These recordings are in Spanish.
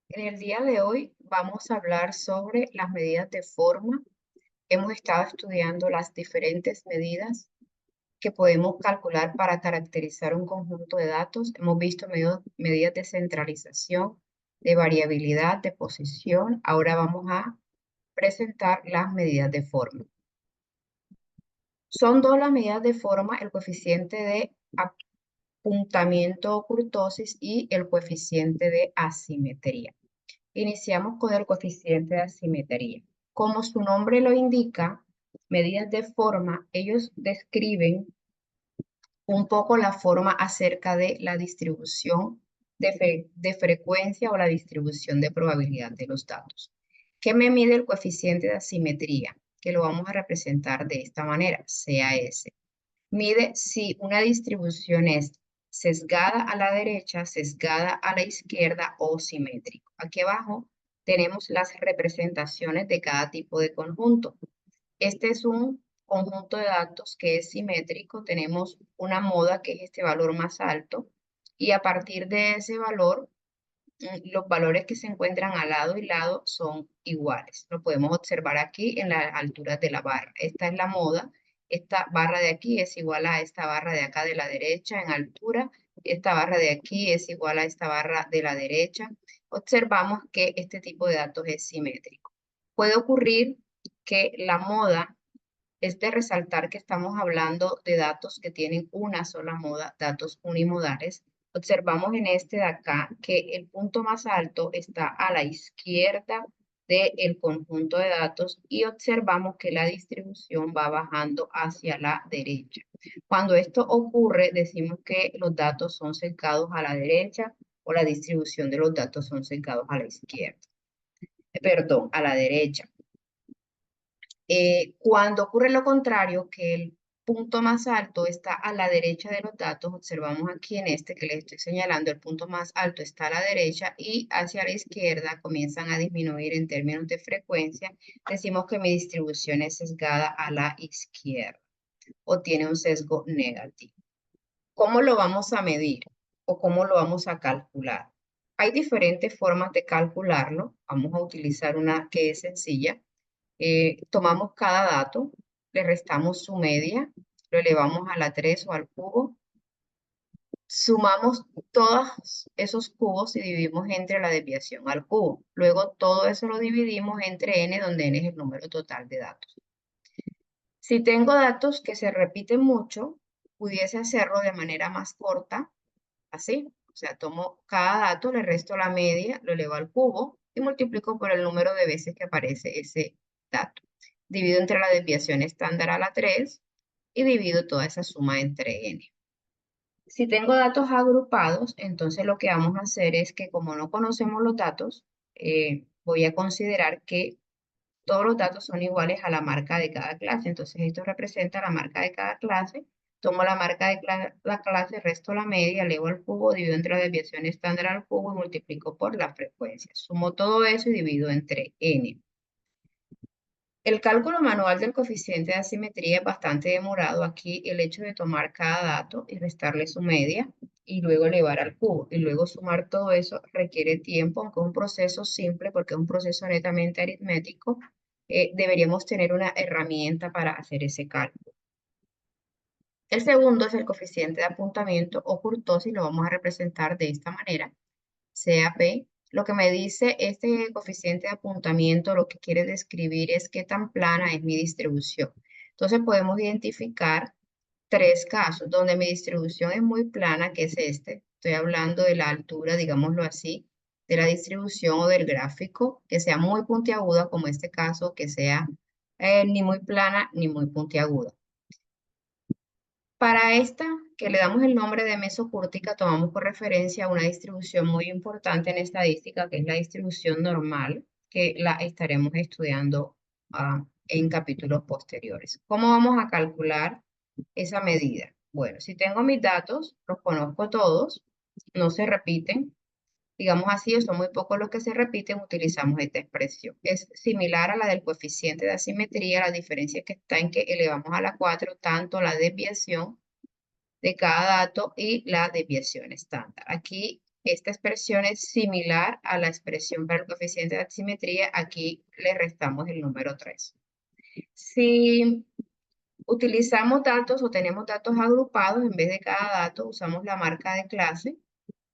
En el día de hoy vamos a hablar sobre las medidas de forma. Hemos estado estudiando las diferentes medidas que podemos calcular para caracterizar un conjunto de datos. Hemos visto medidas de centralización, de variabilidad, de posición. Ahora vamos a presentar las medidas de forma. Son dos las medidas de forma, el coeficiente de apuntamiento o kurtosis y el coeficiente de asimetría. Iniciamos con el coeficiente de asimetría. Como su nombre lo indica, medidas de forma, ellos describen un poco la forma acerca de la distribución de frecuencia o la distribución de probabilidad de los datos. ¿Qué me mide el coeficiente de asimetría? Que lo vamos a representar de esta manera, CAS. Mide si una distribución es sesgada a la derecha, sesgada a la izquierda o simétrico. Aquí abajo tenemos las representaciones de cada tipo de conjunto. Este es un conjunto de datos que es simétrico. Tenemos una moda que es este valor más alto y a partir de ese valor, los valores que se encuentran al lado y lado son iguales. Lo podemos observar aquí en las alturas de la barra. Esta es la moda. Esta barra de aquí es igual a esta barra de acá de la derecha en altura. Esta barra de aquí es igual a esta barra de la derecha. Observamos que este tipo de datos es simétrico. Puede ocurrir que la moda es de resaltar que estamos hablando de datos que tienen una sola moda, datos unimodales. Observamos en este de acá que el punto más alto está a la izquierda del conjunto de datos y observamos que la distribución va bajando hacia la derecha. Cuando esto ocurre, decimos que los datos son sesgados a la derecha o la distribución de los datos son sesgados a la izquierda. Perdón, a la derecha. Cuando ocurre lo contrario, que el punto más alto está a la derecha de los datos, observamos aquí en este que les estoy señalando, el punto más alto está a la derecha y hacia la izquierda comienzan a disminuir en términos de frecuencia. Decimos que mi distribución es sesgada a la izquierda o tiene un sesgo negativo. ¿Cómo lo vamos a medir o cómo lo vamos a calcular? Hay diferentes formas de calcularlo. Vamos a utilizar una que es sencilla. Tomamos cada dato, le restamos su media, lo elevamos a la 3 o al cubo, sumamos todos esos cubos y dividimos entre la desviación al cubo. Luego todo eso lo dividimos entre n, donde n es el número total de datos. Si tengo datos que se repiten mucho, pudiese hacerlo de manera más corta, así. O sea, tomo cada dato, le resto la media, lo elevo al cubo y multiplico por el número de veces que aparece ese dato. Divido entre la desviación estándar a la 3 y divido toda esa suma entre n. Si tengo datos agrupados, entonces lo que vamos a hacer es que como no conocemos los datos, voy a considerar que todos los datos son iguales a la marca de cada clase. Entonces esto representa la marca de cada clase. Tomo la marca de la clase, resto la media, elevo al cubo, divido entre la desviación estándar al cubo y multiplico por la frecuencia. Sumo todo eso y divido entre n. El cálculo manual del coeficiente de asimetría es bastante demorado. Aquí el hecho de tomar cada dato y restarle su media y luego elevar al cubo y luego sumar todo eso requiere tiempo, aunque es un proceso simple porque es un proceso netamente aritmético, deberíamos tener una herramienta para hacer ese cálculo. El segundo es el coeficiente de apuntamiento o kurtosis, lo vamos a representar de esta manera. CAP. Lo que me dice este coeficiente de apuntamiento, lo que quiere describir es qué tan plana es mi distribución. Entonces podemos identificar tres casos donde mi distribución es muy plana, que es este. Estoy hablando de la altura, digámoslo así, de la distribución o del gráfico, que sea muy puntiaguda, como este caso, que sea ni muy plana ni muy puntiaguda. Para esta, que le damos el nombre de mesocúrtica, tomamos por referencia una distribución muy importante en estadística, que es la distribución normal, que la estaremos estudiando en capítulos posteriores. ¿Cómo vamos a calcular esa medida? Bueno, si tengo mis datos, los conozco todos, no se repiten, digamos así, o son muy pocos los que se repiten, utilizamos esta expresión. Es similar a la del coeficiente de asimetría, la diferencia que está en que elevamos a la 4 tanto la desviación de cada dato y la desviación estándar. Aquí esta expresión es similar a la expresión para el coeficiente de asimetría, aquí le restamos el número 3. Si utilizamos datos o tenemos datos agrupados, en vez de cada dato usamos la marca de clase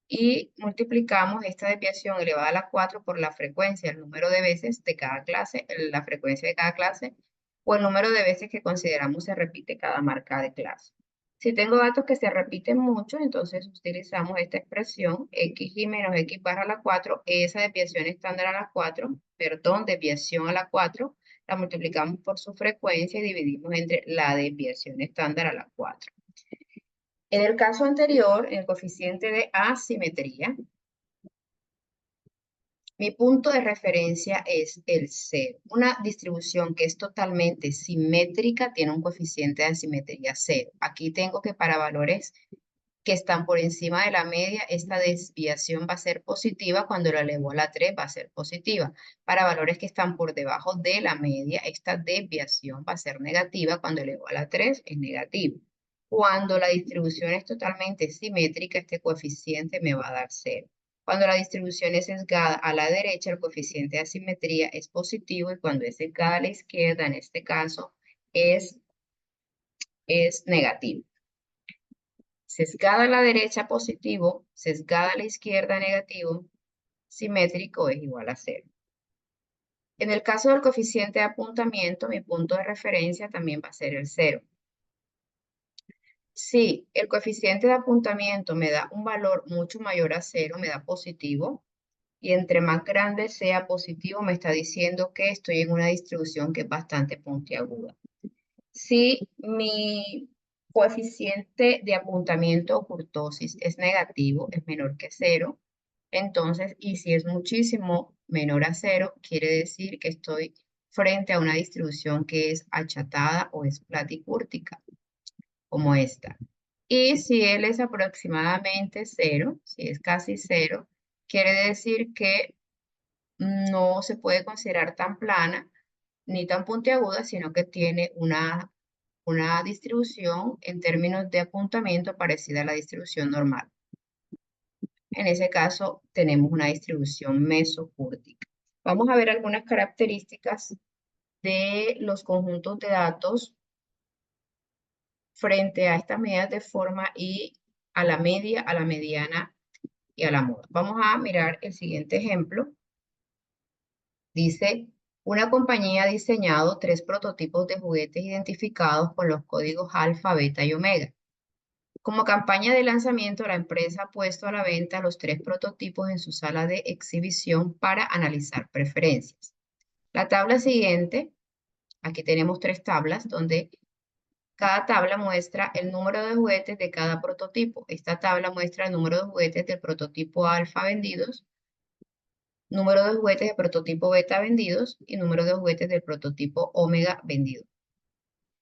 y multiplicamos esta desviación elevada a la 4 por la frecuencia, el número de veces de cada clase, la frecuencia de cada clase, o el número de veces que consideramos se repite cada marca de clase. Si tengo datos que se repiten mucho, entonces utilizamos esta expresión x y menos x barra a la 4, esa desviación estándar a la 4, perdón, desviación a la 4, la multiplicamos por su frecuencia y dividimos entre la desviación estándar a la 4. En el caso anterior, en el coeficiente de asimetría, mi punto de referencia es el 0. Una distribución que es totalmente simétrica tiene un coeficiente de asimetría 0. Aquí tengo que para valores que están por encima de la media, esta desviación va a ser positiva, cuando la elevo a la 3 va a ser positiva. Para valores que están por debajo de la media, esta desviación va a ser negativa, cuando elevo a la 3 es negativo. Cuando la distribución es totalmente simétrica, este coeficiente me va a dar 0. Cuando la distribución es sesgada a la derecha, el coeficiente de asimetría es positivo, y cuando es sesgada a la izquierda, en este caso, es negativo. Sesgada a la derecha positivo, sesgada a la izquierda negativo, simétrico es igual a 0. En el caso del coeficiente de apuntamiento, mi punto de referencia también va a ser el 0. Si el coeficiente de apuntamiento me da un valor mucho mayor a 0, me da positivo, y entre más grande sea positivo, me está diciendo que estoy en una distribución que es bastante puntiaguda. Si mi coeficiente de apuntamiento o kurtosis es negativo, es menor que 0, entonces, y si es muchísimo menor a 0, quiere decir que estoy frente a una distribución que es achatada o es platicúrtica, como esta. Y si él es aproximadamente 0, si es casi 0, quiere decir que no se puede considerar tan plana ni tan puntiaguda, sino que tiene una distribución en términos de apuntamiento parecida a la distribución normal. En ese caso, tenemos una distribución mesocúrtica. Vamos a ver algunas características de los conjuntos de datos frente a estas medidas de forma y a la media, a la mediana y a la moda. Vamos a mirar el siguiente ejemplo. Dice, una compañía ha diseñado 3 prototipos de juguetes identificados con los códigos alfa, beta y omega. Como campaña de lanzamiento, la empresa ha puesto a la venta los 3 prototipos en su sala de exhibición para analizar preferencias. La tabla siguiente, aquí tenemos 3 tablas donde cada tabla muestra el número de juguetes de cada prototipo. Esta tabla muestra el número de juguetes del prototipo alfa vendidos, número de juguetes de prototipo beta vendidos y número de juguetes del prototipo omega vendidos.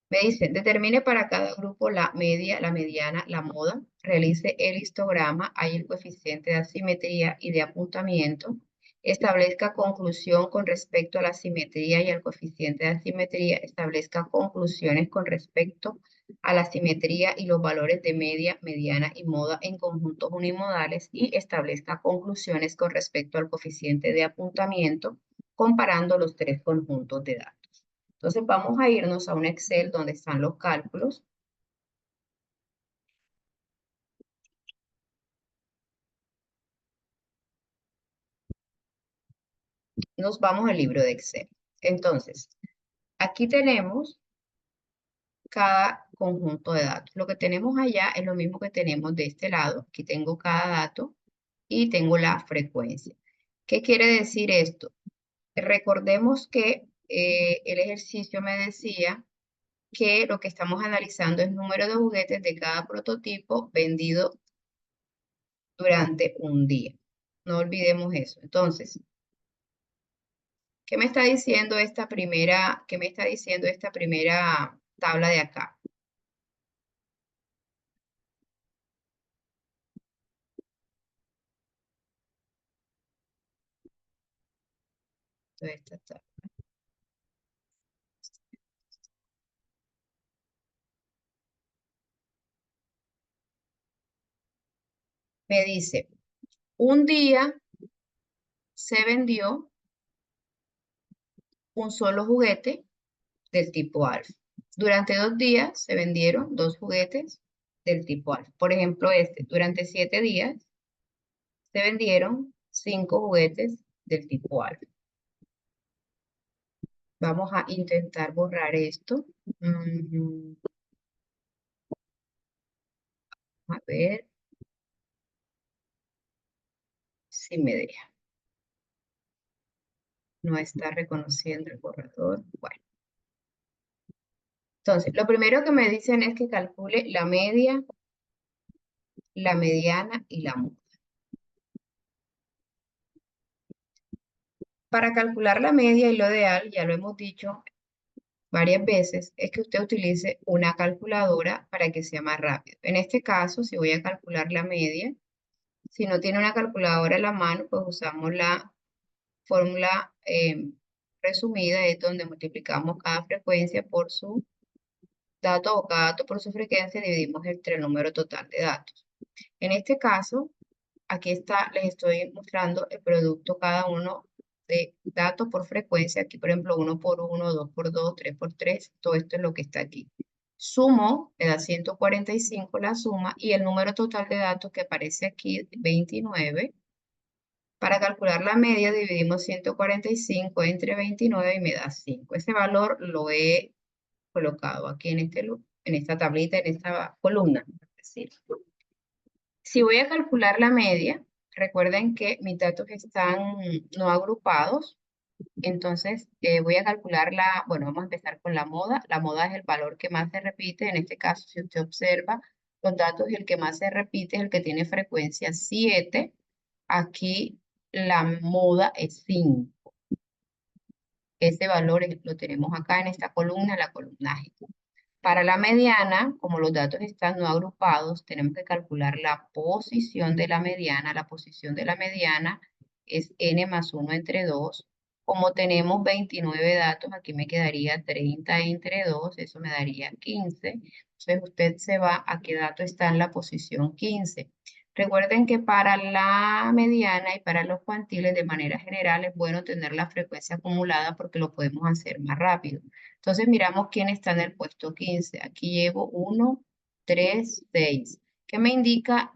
Me dice, determine para cada grupo la media, la mediana, la moda, realice el histograma, hay el coeficiente de asimetría y de apuntamiento, establezca conclusión con respecto a la simetría y al coeficiente de asimetría, establezca conclusiones con respecto a la simetría y los valores de media, mediana y moda en conjuntos unimodales, y establezca conclusiones con respecto al coeficiente de apuntamiento comparando los 3 conjuntos de datos. Entonces vamos a irnos a un Excel donde están los cálculos. Nos vamos al libro de Excel. Entonces, aquí tenemos cada conjunto de datos. Lo que tenemos allá es lo mismo que tenemos de este lado. Aquí tengo cada dato y tengo la frecuencia. ¿Qué quiere decir esto? Recordemos que el ejercicio me decía que lo que estamos analizando es el número de juguetes de cada prototipo vendido durante un día. No olvidemos eso. Entonces, ¿qué me está diciendo qué me está diciendo esta primera tabla de acá? Entonces, me dice, Un día se vendió un solo juguete del tipo alfa. Durante 2 días se vendieron 2 juguetes del tipo alfa. Por ejemplo, durante 7 días se vendieron 5 juguetes del tipo alfa. Vamos a intentar borrar esto. A ver si me deja. No está reconociendo el borrador. Bueno, entonces, lo primero que me dicen es que calcule la media, la mediana y la muda. Para calcular la media y lo ideal, ya lo hemos dicho varias veces, es que usted utilice una calculadora para que sea más rápido. En este caso, si voy a calcular la media, si no tiene una calculadora a la mano, pues usamos la fórmula resumida, es donde multiplicamos cada frecuencia por su dato o cada dato por su frecuencia, dividimos entre el número total de datos. En este caso, aquí está, les estoy mostrando el producto cada uno de datos por frecuencia. Aquí, por ejemplo, 1 por 1, 2 por 2, 3 por 3, todo esto es lo que está aquí. Sumo, me da 145 la suma y el número total de datos que aparece aquí, 29. Para calcular la media dividimos 145 entre 29 y me da 5. Ese valor lo he colocado aquí en esta tablita, en esta columna. Es decir, si voy a calcular la media, recuerden que mis datos están no agrupados, entonces voy a calcular bueno, vamos a empezar con la moda. La moda es el valor que más se repite. En este caso, si usted observa los datos, el que más se repite es el que tiene frecuencia 7. Aquí la moda es 5. Ese valor lo tenemos acá en esta columna, la columna G. Para la mediana, como los datos están no agrupados, tenemos que calcular la posición de la mediana. La posición de la mediana es n más 1 entre 2. Como tenemos 29 datos, aquí me quedaría 30 entre 2, eso me daría 15. Entonces usted se va a qué dato está en la posición 15. Recuerden que para la mediana y para los cuantiles, de manera general, es bueno tener la frecuencia acumulada porque lo podemos hacer más rápido. Entonces miramos quién está en el puesto 15. Aquí llevo 1, 3, 6. ¿Qué me indica?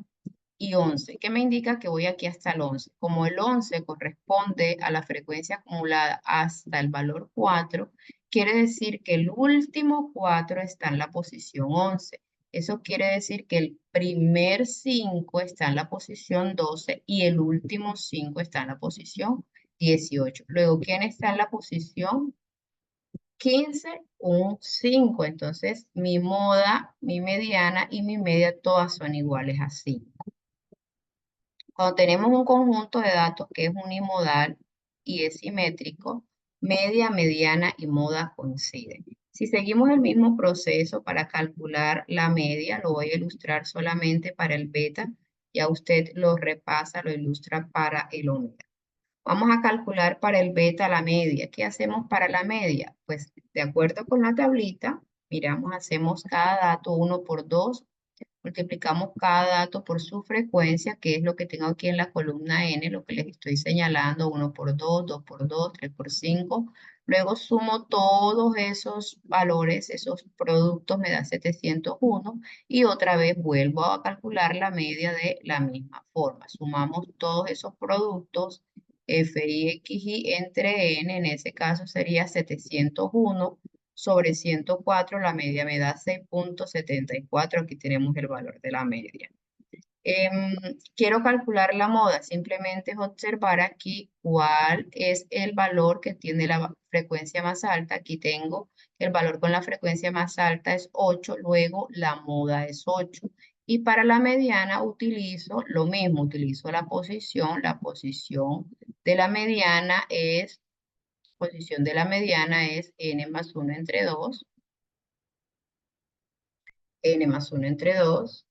Y 11. ¿Qué me indica? Que voy aquí hasta el 11. Como el 11 corresponde a la frecuencia acumulada hasta el valor 4, quiere decir que el último 4 está en la posición 11. Eso quiere decir que el primer 5 está en la posición 12 y el último 5 está en la posición 18. Luego, ¿quién está en la posición 15? Un 5. Entonces, mi moda, mi mediana y mi media todas son iguales a 5. Cuando tenemos un conjunto de datos que es unimodal y es simétrico, media, mediana y moda coinciden. Si seguimos el mismo proceso para calcular la media, lo voy a ilustrar solamente para el beta, ya usted lo repasa, lo ilustra para el omega. Vamos a calcular para el beta la media. ¿Qué hacemos para la media? Pues de acuerdo con la tablita, miramos, hacemos cada dato 1 por 2. Multiplicamos cada dato por su frecuencia, que es lo que tengo aquí en la columna N, lo que les estoy señalando, 1 por 2, 2 por 2, 3 por 5. Luego sumo todos esos valores, esos productos, me da 701. Y otra vez vuelvo a calcular la media de la misma forma. Sumamos todos esos productos, F y X y entre N, en ese caso sería 701 sobre 104, la media me da 6,74. Aquí tenemos el valor de la media. Quiero calcular la moda, simplemente es observar aquí cuál es el valor que tiene la frecuencia más alta. Aquí tengo el valor con la frecuencia más alta es 8, luego la moda es 8. Y para la mediana utilizo lo mismo, utilizo la posición de la mediana es posición de la mediana es n más 1 entre 2, n más 1 entre 2.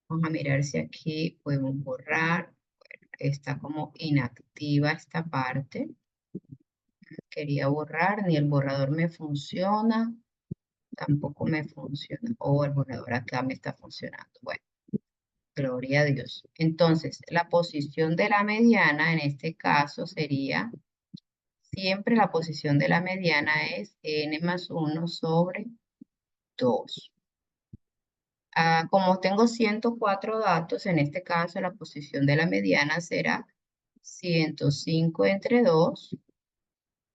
Vamos a mirar si aquí podemos borrar. Bueno, está como inactiva esta parte. Quería borrar, ni el borrador me funciona, tampoco me funciona. O el borrador acá me está funcionando. Bueno, Gloria a Dios. Entonces, la posición de la mediana en este caso sería, siempre la posición de la mediana es n más 1 sobre 2. Como tengo 104 datos, en este caso la posición de la mediana será 105 entre 2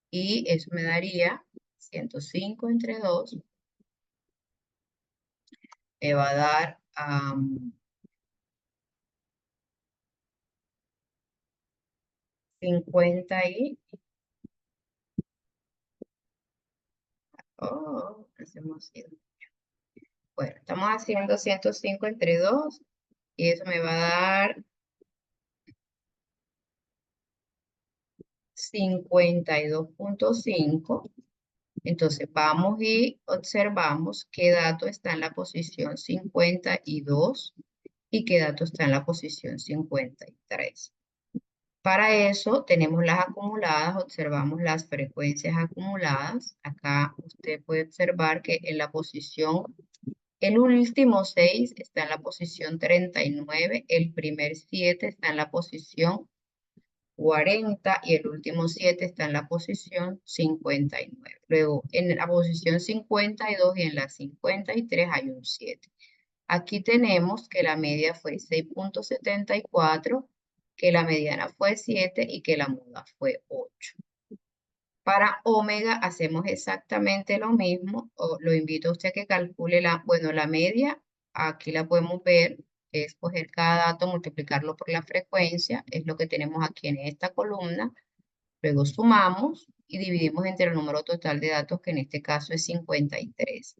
y eso me daría 105 entre 2, me va a dar 50 y... Oh, nos hemos ido. Bueno, estamos haciendo 105 entre 2 y eso me va a dar 52.5. Entonces vamos y observamos qué dato está en la posición 52 y qué dato está en la posición 53. Para eso tenemos las acumuladas, observamos las frecuencias acumuladas. Acá usted puede observar que en la posición, el último 6 está en la posición 39, el primer 7 está en la posición 40 y el último 7 está en la posición 59. Luego, en la posición 52 y en la 53 hay un 7. Aquí tenemos que la media fue 6.74, que la mediana fue 7 y que la muda fue 8. Para omega hacemos exactamente lo mismo. Lo invito a usted a que calcule la media. Aquí la podemos ver. Es coger cada dato, multiplicarlo por la frecuencia. Es lo que tenemos aquí en esta columna. Luego sumamos y dividimos entre el número total de datos, que en este caso es 53.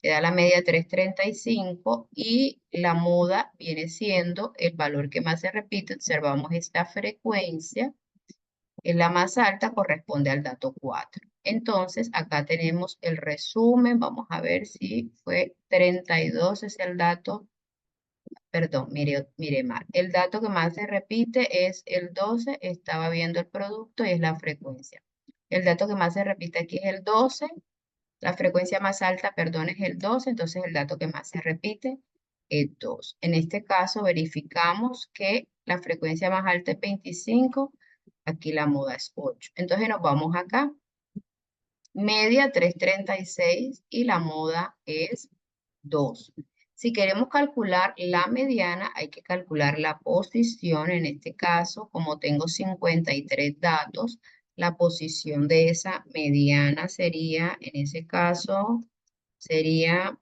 Te da la media 335 y la muda viene siendo el valor que más se repite. Observamos esta frecuencia. En la más alta corresponde al dato 4. Entonces, acá tenemos el resumen. Vamos a ver si fue 32, es el dato. Perdón, mire mal. El dato que más se repite es el 12. Estaba viendo el producto y es la frecuencia. El dato que más se repite aquí es el 12. La frecuencia más alta, perdón, es el 12. Entonces, el dato que más se repite es 2. En este caso, verificamos que la frecuencia más alta es 25. Aquí la muda es 8. Entonces nos vamos acá. Media 336 y la muda es 2. Si queremos calcular la mediana, hay que calcular la posición. En este caso, como tengo 53 datos, la posición de esa mediana sería, en ese caso, sería,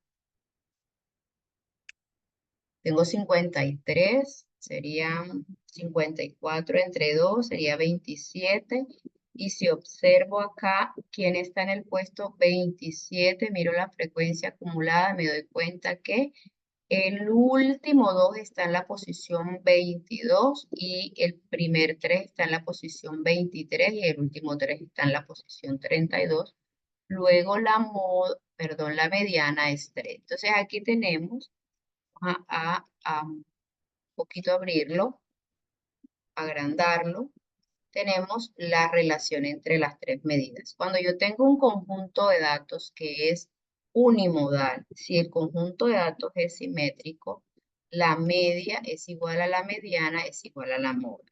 tengo 53, serían 54 entre 2, sería 27. Y si observo acá quién está en el puesto 27, miro la frecuencia acumulada, me doy cuenta que el último 2 está en la posición 22 y el primer 3 está en la posición 23 y el último 3 está en la posición 32. Luego la mediana es 3. Entonces aquí tenemos a un poquito abrirlo, agrandarlo, tenemos la relación entre las tres medidas. Cuando yo tengo un conjunto de datos que es unimodal, si el conjunto de datos es simétrico, la media es igual a la mediana, es igual a la moda.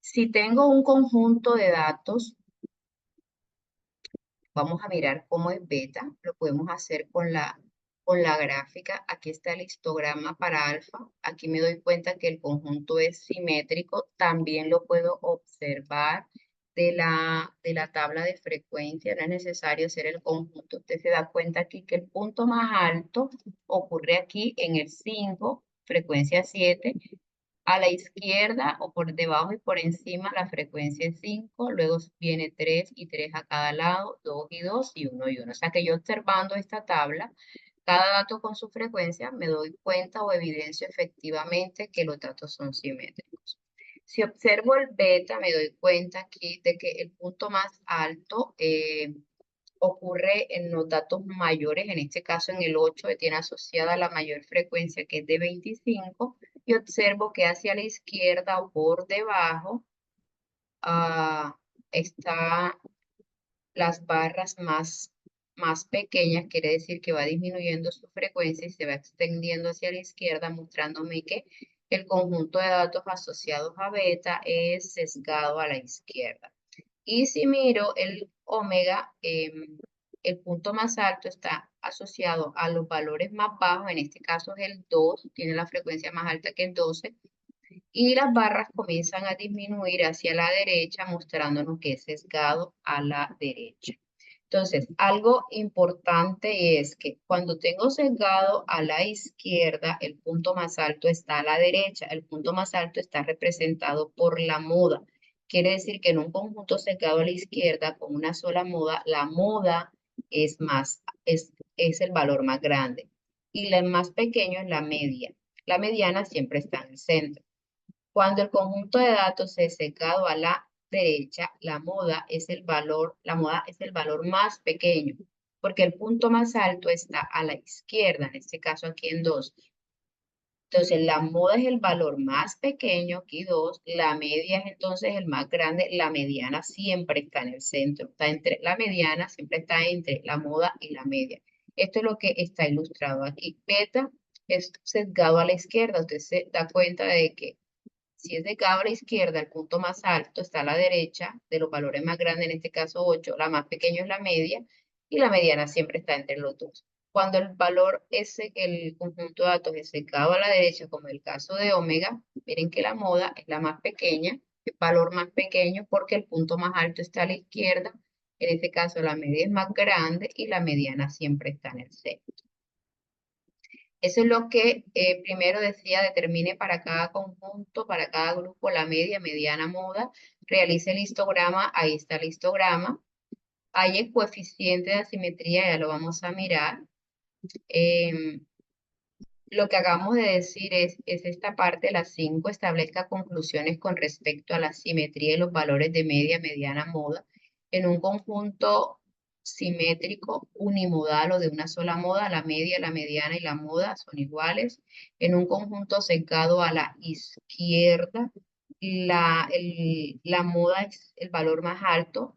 Si tengo un conjunto de datos, vamos a mirar cómo es beta. Lo podemos hacer con la gráfica. Aquí está el histograma para alfa. Aquí me doy cuenta que el conjunto es simétrico. También lo puedo observar de la tabla de frecuencia. No es necesario hacer el conjunto. Usted se da cuenta aquí que el punto más alto ocurre aquí en el 5, frecuencia 7. A la izquierda o por debajo y por encima la frecuencia es 5, luego viene 3 y 3 a cada lado, 2 y 2 y 1 y 1. O sea que yo observando esta tabla, cada dato con su frecuencia, me doy cuenta o evidencio efectivamente que los datos son simétricos. Si observo el beta, me doy cuenta aquí de que el punto más alto ocurre en los datos mayores, en este caso en el 8, que tiene asociada la mayor frecuencia, que es de 25, y observo que hacia la izquierda o por debajo está las barras más más pequeñas, quiere decir que va disminuyendo su frecuencia y se va extendiendo hacia la izquierda, mostrándome que el conjunto de datos asociados a beta es sesgado a la izquierda. Y si miro el omega, el punto más alto está asociado a los valores más bajos, en este caso es el 2, tiene la frecuencia más alta que el 12, y las barras comienzan a disminuir hacia la derecha, mostrándonos que es sesgado a la derecha. Entonces, algo importante es que cuando tengo sesgado a la izquierda, el punto más alto está a la derecha. El punto más alto está representado por la moda. Quiere decir que en un conjunto sesgado a la izquierda con una sola moda, la moda es el valor más grande. Y el más pequeño es la media. La mediana siempre está en el centro. Cuando el conjunto de datos es secado a la derecha, la moda es el valor más pequeño, porque el punto más alto está a la izquierda, en este caso aquí en 2. Entonces, la moda es el valor más pequeño, aquí 2, la media es entonces el más grande, la mediana siempre está en el centro, la mediana siempre está entre la moda y la media. Esto es lo que está ilustrado aquí. Beta es sesgado a la izquierda, usted se da cuenta de que si es de cada a la izquierda, el punto más alto está a la derecha, de los valores más grandes, en este caso 8, la más pequeña es la media, y la mediana siempre está entre los dos. Cuando el valor es el conjunto de datos es secado a la derecha, como en el caso de omega, miren que la moda es la más pequeña, el valor más pequeño porque el punto más alto está a la izquierda, en este caso la media es más grande y la mediana siempre está en el centro. Eso es lo que primero decía, determine para cada conjunto, para cada grupo, la media, mediana, moda. Realice el histograma, ahí está el histograma. Hay el coeficiente de asimetría, ya lo vamos a mirar. Lo que acabamos de decir es esta parte, la 5, establezca conclusiones con respecto a la simetría y los valores de media, mediana, moda. En un conjunto simétrico, unimodal o de una sola moda, la media, la mediana y la moda son iguales. En un conjunto secado a la izquierda, la moda es el valor más alto,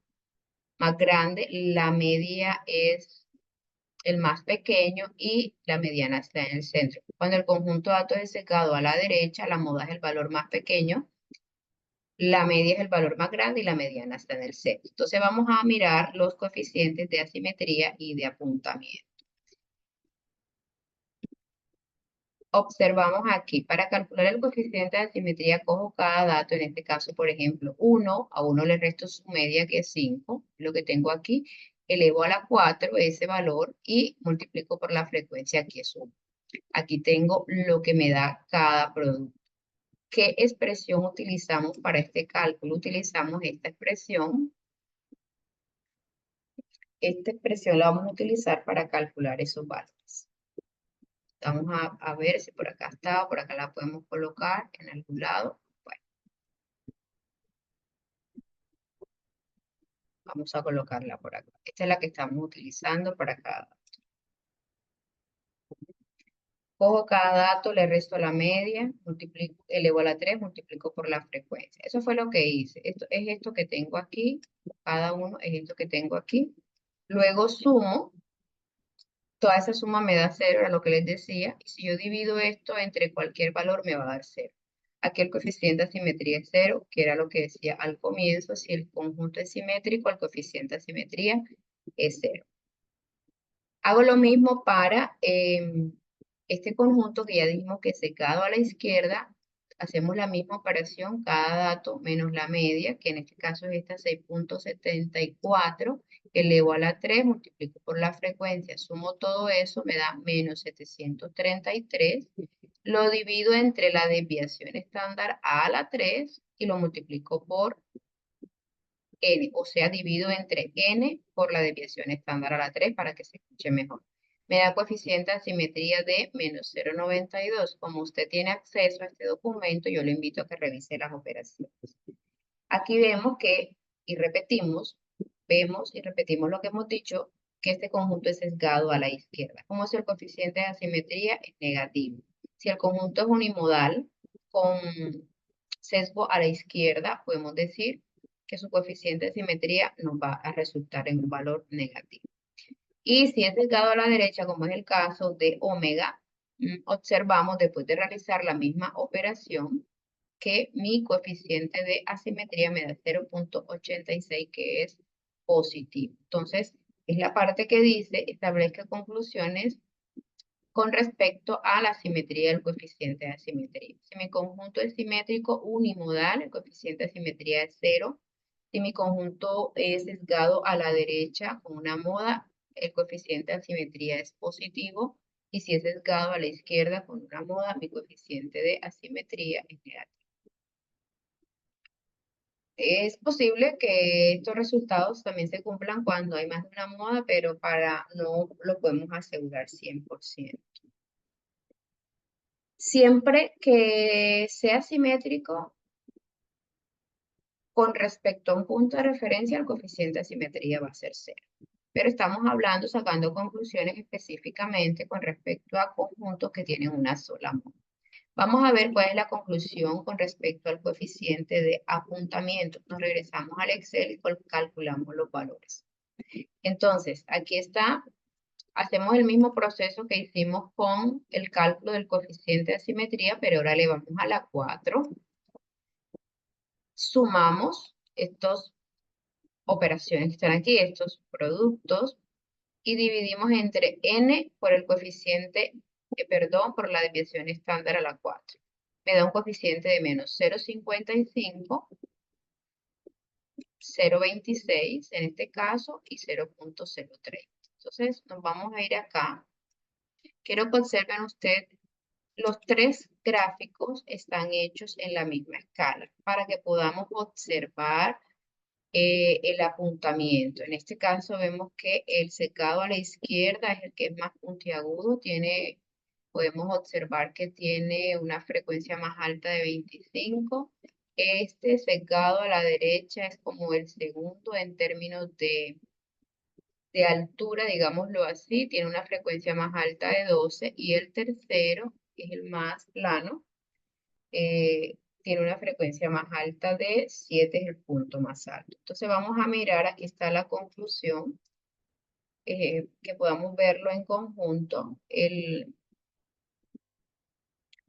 más grande, la media es el más pequeño y la mediana está en el centro. Cuando el conjunto de datos es secado a la derecha, la moda es el valor más pequeño, la media es el valor más grande y la mediana está en el centro. Entonces vamos a mirar los coeficientes de asimetría y de apuntamiento. Observamos aquí, para calcular el coeficiente de asimetría, cojo cada dato, en este caso, por ejemplo, 1, a 1 le resto su media, que es 5, lo que tengo aquí, elevo a la 4 ese valor y multiplico por la frecuencia, que es 1. Aquí tengo lo que me da cada producto. ¿Qué expresión utilizamos para este cálculo? Utilizamos esta expresión. Esta expresión la vamos a utilizar para calcular esos valores. Vamos a ver si por acá está o por acá la podemos colocar en algún lado. Bueno, vamos a colocarla por acá. Esta es la que estamos utilizando para cada dato. Cojo cada dato, le resto la media, multiplico, elevo a la 3, multiplico por la frecuencia. Eso fue lo que hice. Esto es esto que tengo aquí. Cada uno es esto que tengo aquí. Luego sumo. Toda esa suma me da 0, era lo que les decía. Y si yo divido esto entre cualquier valor, me va a dar 0. Aquí el coeficiente de simetría es 0, que era lo que decía al comienzo. Si el conjunto es simétrico, el coeficiente de simetría es 0. Hago lo mismo para este conjunto que ya dijimos que secado a la izquierda. Hacemos la misma operación, cada dato menos la media, que en este caso es esta 6.74, elevo a la 3, multiplico por la frecuencia, sumo todo eso, me da menos 733, lo divido entre la desviación estándar a la 3 y lo multiplico por n, o sea, divido entre n por la desviación estándar a la 3 para que se escuche mejor. Me da coeficiente de asimetría de menos 0,92. Como usted tiene acceso a este documento, yo le invito a que revise las operaciones. Aquí vemos que, vemos y repetimos lo que hemos dicho, que este conjunto es sesgado a la izquierda. Como si el coeficiente de asimetría es negativo. Si el conjunto es unimodal con sesgo a la izquierda, podemos decir que su coeficiente de simetría nos va a resultar en un valor negativo. Y si es sesgado a la derecha, como es el caso de omega, observamos después de realizar la misma operación que mi coeficiente de asimetría me da 0,86, que es positivo. Entonces, es la parte que dice, establezca conclusiones con respecto a la simetría del coeficiente de asimetría. Si mi conjunto es simétrico unimodal, el coeficiente de asimetría es 0. Si mi conjunto es sesgado a la derecha con una moda, el coeficiente de asimetría es positivo. Y si es sesgado a la izquierda con una moda, mi coeficiente de asimetría es negativo. Es posible que estos resultados también se cumplan cuando hay más de una moda, pero no lo podemos asegurar 100%. Siempre que sea simétrico con respecto a un punto de referencia, el coeficiente de simetría va a ser 0. Pero estamos hablando, sacando conclusiones específicamente con respecto a conjuntos que tienen una sola moda. Vamos a ver cuál es la conclusión con respecto al coeficiente de apuntamiento. Nos regresamos al Excel y calculamos los valores. Entonces, aquí está, hacemos el mismo proceso que hicimos con el cálculo del coeficiente de asimetría, pero ahora le vamos a la 4. Sumamos estas operaciones que están aquí, estos productos, y dividimos entre n por el coeficiente, por la desviación estándar a la 4. Me da un coeficiente de menos 0,55, 0,26 en este caso y 0,03. Entonces nos vamos a ir acá. Quiero que observen ustedes, los tres gráficos están hechos en la misma escala para que podamos observar el apuntamiento. En este caso vemos que el secado a la izquierda es el que es más puntiagudo, podemos observar que tiene una frecuencia más alta de 25. Este secado a la derecha es como el segundo en términos de altura, digámoslo así, tiene una frecuencia más alta de 12, y el tercero, que es el más plano, tiene una frecuencia más alta de 7, es el punto más alto. Entonces vamos a mirar, aquí está la conclusión, que podamos verlo en conjunto. El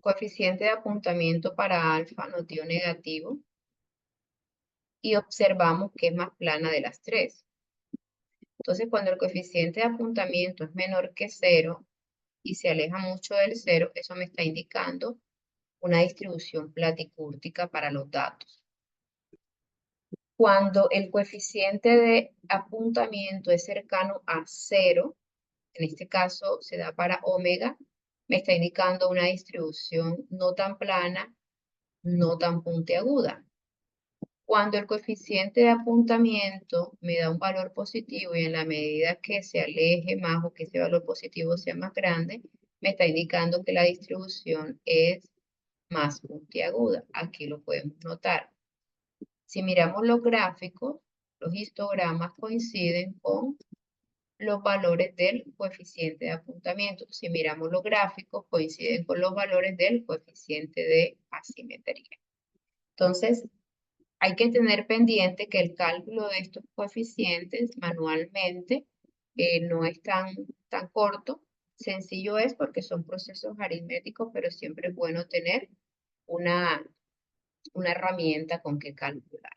coeficiente de apuntamiento para alfa nos dio negativo y observamos que es más plana de las tres. Entonces cuando el coeficiente de apuntamiento es menor que 0 y se aleja mucho del 0, eso me está indicando una distribución platicúrtica para los datos. Cuando el coeficiente de apuntamiento es cercano a 0, en este caso se da para omega, me está indicando una distribución no tan plana, no tan puntiaguda. Cuando el coeficiente de apuntamiento me da un valor positivo y en la medida que se aleje más o que ese valor positivo sea más grande, me está indicando que la distribución es más puntiaguda. Aquí lo podemos notar. Si miramos los gráficos, los histogramas coinciden con los valores del coeficiente de apuntamiento. Si miramos los gráficos, coinciden con los valores del coeficiente de asimetría. Entonces, hay que tener pendiente que el cálculo de estos coeficientes manualmente no es tan corto. Sencillo es porque son procesos aritméticos, pero siempre es bueno tener una herramienta con que calcular.